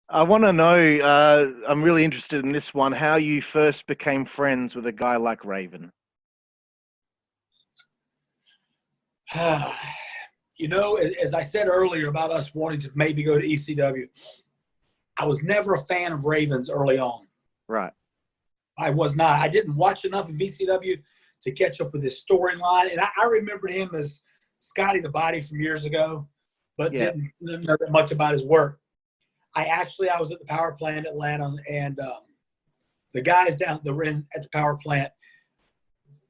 I want to know, I'm really interested in this one, how you first became friends with a guy like Raven. As I said earlier about us wanting to maybe go to ECW, I was never a fan of Ravens early on. Right. I was not. I didn't watch enough of ECW to catch up with his storyline. And I remembered him as Scotty the Body from years ago, but didn't know that much about his work. I was at the power plant in Atlanta, and the guys down at the power plant,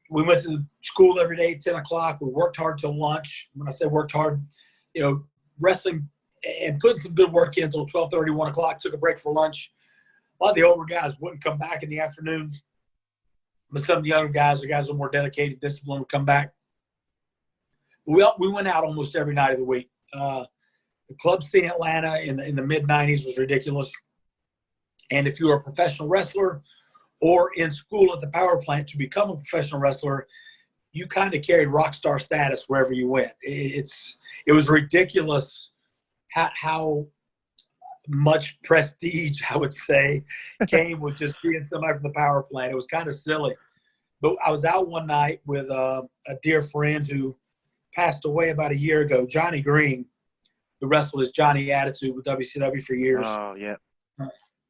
we went to school every day at 10 o'clock. We worked hard till lunch. When I say worked hard, wrestling and putting some good work in until 12:30, 1 o'clock, took a break for lunch. A lot of the older guys wouldn't come back in the afternoons, but some of the younger guys, the guys who were more dedicated, disciplined, would come back. We went out almost every night of the week. The club scene in Atlanta in the mid-'90s was ridiculous. And if you were a professional wrestler or in school at the power plant to become a professional wrestler, you kind of carried rock star status wherever you went. It was ridiculous how much prestige, I would say, came with just being somebody from the power plant. It was kind of silly. But I was out one night with a dear friend who passed away about a year ago, Johnny Green, who wrestled as Johnny Attitude with WCW for years. Oh, yeah.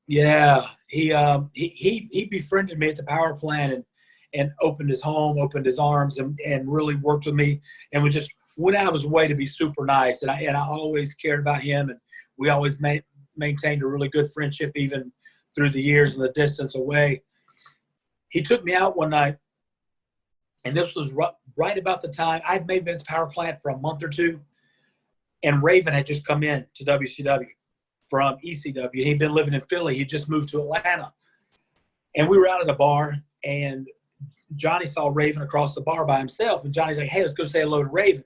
Yeah. He befriended me at the power plant and opened his home, opened his arms, and really worked with me, and we just went out of his way to be super nice. And I always cared about him, and we always maintained a really good friendship even through the years and the distance away. He took me out one night, and this was right about the time I'd maybe been at the power plant for a month or two, and Raven had just come in to WCW from ECW. He'd been living in Philly. He'd just moved to Atlanta. And we were out at a bar, and Johnny saw Raven across the bar by himself, and Johnny's like, hey, let's go say hello to Raven.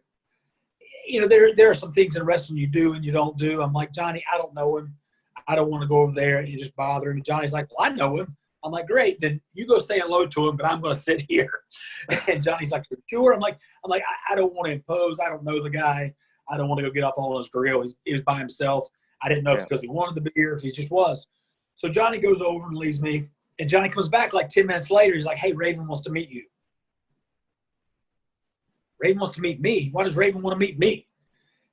There are some things in wrestling you do and you don't do. I'm like, Johnny, I don't know him. I don't want to go over there and just bother him. And Johnny's like, well, I know him. I'm like, great, then you go say hello to him, but I'm going to sit here. And Johnny's like, sure. I'm like, I don't want to impose. I don't know the guy. I don't want to go get up all his grill. He was by himself. I didn't know if it's because he wanted to be here, if he just was. So Johnny goes over and leaves me. And Johnny comes back like 10 minutes later. He's like, hey, Raven wants to meet you. Raven wants to meet me. Why does Raven want to meet me?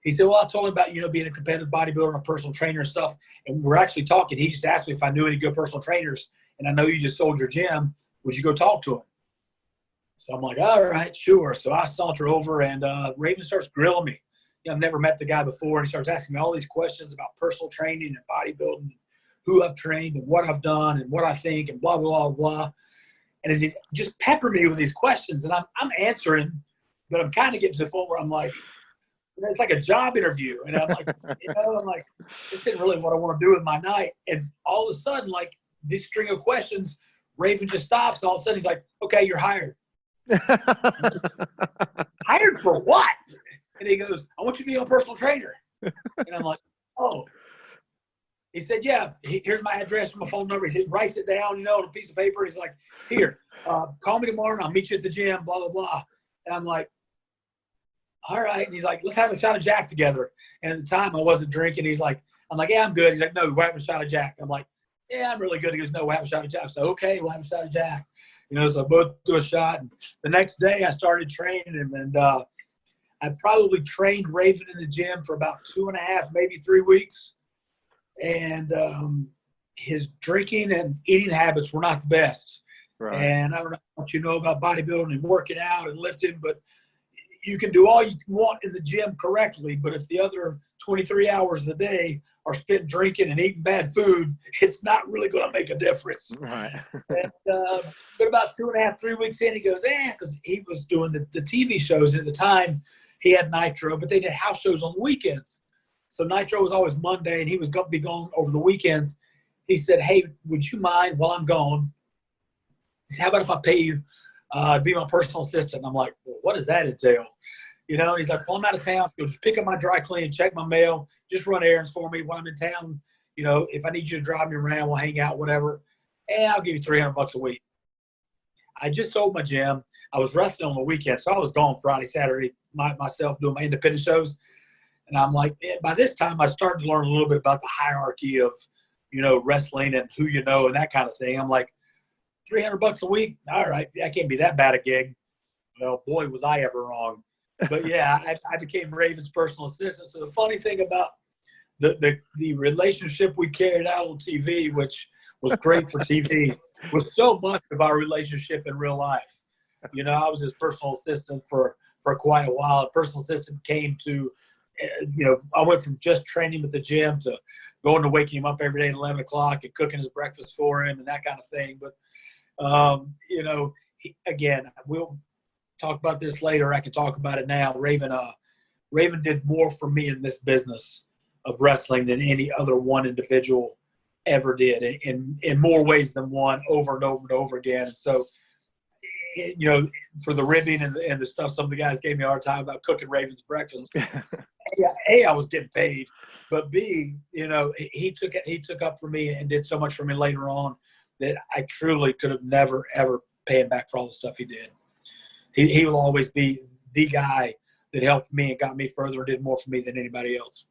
He said, well, I told him about, being a competitive bodybuilder and a personal trainer and stuff. And we're actually talking. He just asked me if I knew any good personal trainers. And I know you just sold your gym. Would you go talk to him? So I'm like, all right, sure. So I saunter over, and Raven starts grilling me. I've never met the guy before. And he starts asking me all these questions about personal training and bodybuilding, who I've trained and what I've done and what I think and blah, blah, blah, blah. And as he's just peppering me with these questions, and I'm answering, but I'm kind of getting to the point where I'm like, it's like a job interview. And I'm like, this isn't really what I want to do with my night. And all of a sudden, like this string of questions, Raven just stops. All of a sudden he's like, okay, you're hired. Hired for what? And he goes, I want you to be a personal trainer. And I'm like, oh. He said, yeah, here's my address and my phone number. He writes it down, on a piece of paper. He's like, here, call me tomorrow and I'll meet you at the gym, blah, blah, blah. And I'm like, all right. And he's like, let's have a shot of Jack together. And at the time I wasn't drinking. I'm like, yeah, I'm good. He's like, no, we're having a shot of Jack. I'm like, yeah, I'm really good. He goes, no, we'll have a shot of Jack. So, okay, we'll have a shot of Jack. So both do a shot. And the next day I started training him, and I probably trained Raven in the gym for about 2.5, maybe 3 weeks. And his drinking and eating habits were not the best. Right. And I don't know what you know about bodybuilding and working out and lifting, but you can do all you want in the gym correctly. But if the other 23 hours of the day are spent drinking and eating bad food, it's not really going to make a difference. Right. And, but about 2.5, 3 weeks in, he goes, because he was doing the TV shows at the time. He had Nitro, but they did house shows on the weekends. So Nitro was always Monday, and he was going to be gone over the weekends. He said, hey, would you mind while I'm gone? He said, how about if I pay you to be my personal assistant? And I'm like, well, what does that entail? And he's like, well, I'm out of town. You'll just pick up my dry clean, check my mail, just run errands for me when I'm in town. If I need you to drive me around, we'll hang out, whatever. And I'll give you $300 a week. I just sold my gym. I was wrestling on the weekend, so I was gone Friday, Saturday, myself doing my independent shows. And I'm like, by this time, I started to learn a little bit about the hierarchy of wrestling and who you know and that kind of thing. I'm like, $300 a week? All right, that can't be that bad a gig. Well, boy, was I ever wrong. But yeah, I became Raven's personal assistant. So the funny thing about the relationship we carried out on TV, which was great for TV, was so much of our relationship in real life. I was his personal assistant for quite a while. A personal assistant came to, I went from just training at the gym to going to waking him up every day at 11 o'clock and cooking his breakfast for him and that kind of thing. But, again, we'll talk about this later. I can talk about it now. Raven did more for me in this business of wrestling than any other one individual ever did in more ways than one, over and over and over again. And so, for the ribbing and the stuff, some of the guys gave me a hard time about cooking Raven's breakfast. A, I was getting paid, but B, he took up for me and did so much for me later on that I truly could have never, ever paid him back for all the stuff he did. He will always be the guy that helped me and got me further and did more for me than anybody else.